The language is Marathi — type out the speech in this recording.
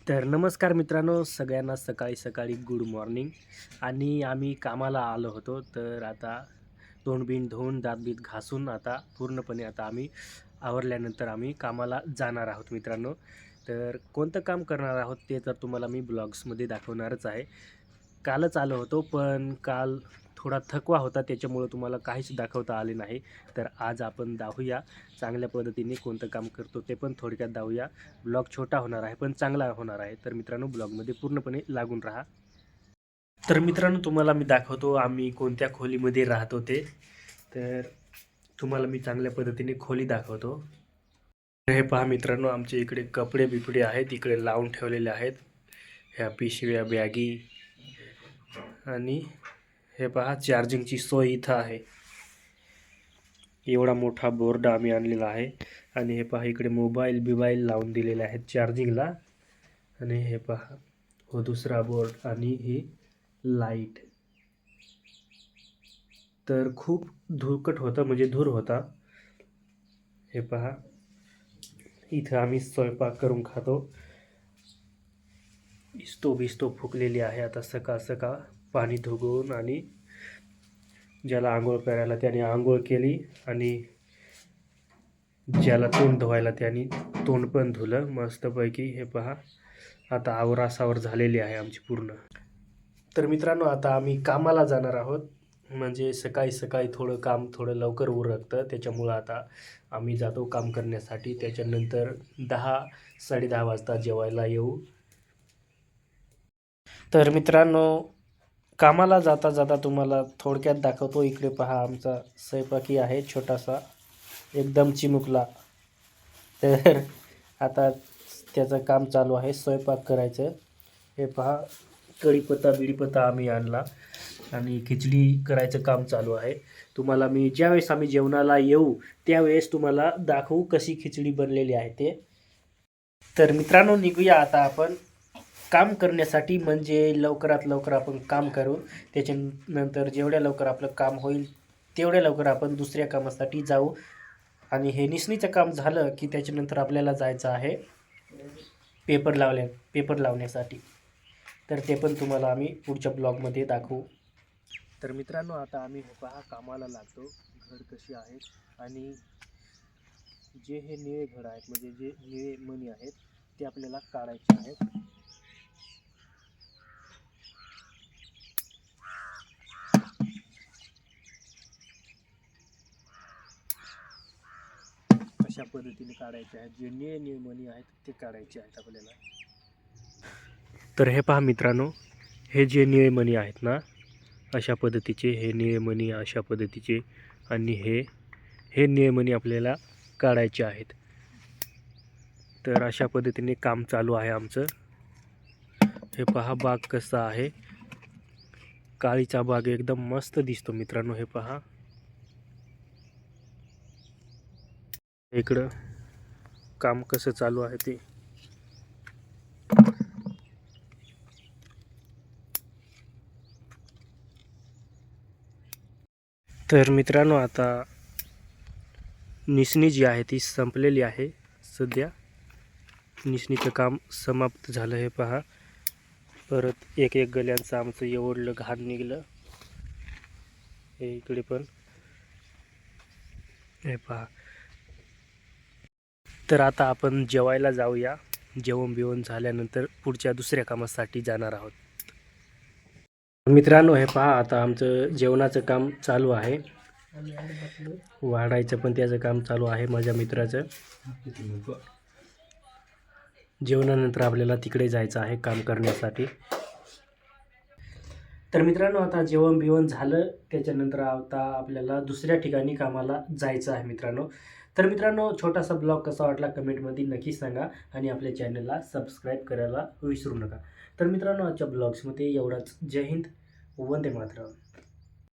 तर नमस्कार मित्रांनो, सगळ्यांना सकाळी सकाळी गुड मॉर्निंग. आणि आम्ही कामाला आलो होतो. तर आता तोंड धुवून दात घासून आता पूर्णपणे आता आम्ही आवरल्यानंतर आम्ही कामाला जाणार आहोत मित्रांनो. तर कोणतं काम करणार आहोत ते तर तुम्हाला मी ब्लॉग्समध्ये दाखवणारच आहे. कालच आलो होतो, पण काल थोडा थकवा होता, त्याच्यामुळं तुम्हाला काहीच दाखवता आले नाही. तर आज आपण दाखवूया चांगल्या पद्धतीने कोणतं काम करतो ते पण थोडक्यात दाखवूया. ब्लॉग छोटा होणार आहे, पण चांगला होणार आहे. तर मित्रांनो, ब्लॉगमध्ये पूर्णपणे लागून राहा. तर मित्रांनो, तुम्हाला मी दाखवतो आम्ही कोणत्या खोलीमध्ये राहतो ते. तर तुम्हाला मी चांगल्या पद्धतीने खोली दाखवतो. तर हे पहा मित्रांनो, आमच्या इकडे कपडे बिपडे आहेत, इकडे लावून ठेवलेले आहेत. ह्या पिशव्या, बॅगी आणि हे पहा चार्जिंगची सोय इथं आहे. एवढा मोठा बोर्ड आम्ही आणलेला आहे. आणि हे पहा इकडे मोबाईल लावून दिलेले आहेत चार्जिंगला. आणि हे पहा हो दुसरा बोर्ड आणि ही लाईट. तर खूप धुरकट होता, म्हणजे धूर होता. हे पहा इथं आम्ही स्वयंपाक करून खातो. स्टोव फुकलेली आहे. आता सकाळ सकाळ पाणी धुवून आणि ज्याला आंघोळ करायला त्याने आंघोळ केली आणि ज्याला तोंड धुवायला त्याने तोंड पण धुलं मस्तपैकी. हे पहा आता आवरासावर झालेली आहे आमची पूर्ण. तर मित्रांनो, आता आम्ही कामाला जाणार आहोत. म्हणजे सकाळी सकाळी थोडं लवकर उरकतं, त्याच्यामुळं आता आम्ही जातो काम करण्यासाठी. त्याच्यानंतर 10-10:30 वाजता जेवायला येऊ. तर मित्रांनो, कामाला जाता जाता तुम्हाला थोडक्यात दाखवतो. इकडे पहा आमचा स्वयंपाकी आहे छोटासा, एकदम चिमुकला. तर आता त्याचं काम चालू आहे स्वयंपाक करायचं. हे पहा कढीपत्ता बिडीपत्ता आम्ही आणला आणि खिचडी करायचं काम चालू आहे. तुम्हाला मी ज्यावेळेस आम्ही जेवणाला येऊ त्यावेळेस तुम्हाला दाखवू कशी खिचडी बनलेली आहे ते. तर मित्रांनो, निघूया आता आपण काम करण्यासाठी. म्हणजे लवकरात लवकर आपण काम करू. त्याच्यानंतर जेवढ्या लवकर आपलं काम होईल तेवढ्या लवकर आपण दुसऱ्या कामासाठी जाऊ. आणि हे निसणीचं काम झालं की त्याच्यानंतर आपल्याला जायचं आहे पेपर लावण्यासाठी. तर ते पण तुम्हाला आम्ही पुढच्या ब्लॉगमध्ये दाखवू. तर मित्रांनो, आता आम्ही हे पहा कामाला लागतो. घर कशी आहेत आणि जे हे निळे घर आहेत, म्हणजे जे निळे मणी आहेत ते आपल्याला काढायचे आहेत. अशा पद्धतीने काढायचे आहेत. जे निळे मणी आहेत ते काढायचे आहेत आपल्याला. तर हे पहा मित्रांनो, हे जे निळे मणी आहेत ना, अशा पद्धतीचे हे निळे मणी अशा पद्धतीचे. आणि हे निळे मणी आपल्याला काढायचे आहेत. तर अशा पद्धतीने काम चालू आहे आमचं. हे पहा बाग कसा आहे, काळीचा बाग एकदम मस्त दिसतो मित्रांनो. हे पहा इकडं काम कसं चालू आहे ते. तर मित्रांनो, आता निसणी जी आहे ती संपलेली आहे. सध्या निसणीचं काम समाप्त झालं. हे पहा परत एक गल्यांचं आमचं एवढलं घाण निघलं. हे इकडे पण हे पहा. तर आता आपण जेवायला जाऊया. जेवण बिवण झाल्यानंतर पुढच्या दुसऱ्या कामासाठी जाणार आहोत. मित्रांनो, हे पहा आता आमचं जेवणाचं काम चालू आहे. वाढायचं पण त्याचं काम चालू आहे माझ्या मित्राचं. जेवणानंतर आपल्याला तिकडे जायचं आहे काम करण्यासाठी. तर मित्रांनो, आता जेवण बिवण झालं त्याच्यानंतर आता आपल्याला दुसऱ्या ठिकाणी कामाला जायचं आहे मित्रांनो. तर मित्रांनो, छोटासा ब्लॉग कसा वाटला कमेंटमध्ये नक्की सांगा आणि आपल्या चॅनलला सबस्क्राईब करायला विसरू नका. तर मित्रांनो, आजच्या ब्लॉग्समध्ये एवढाच. जय हिंद, वंदे मातरम.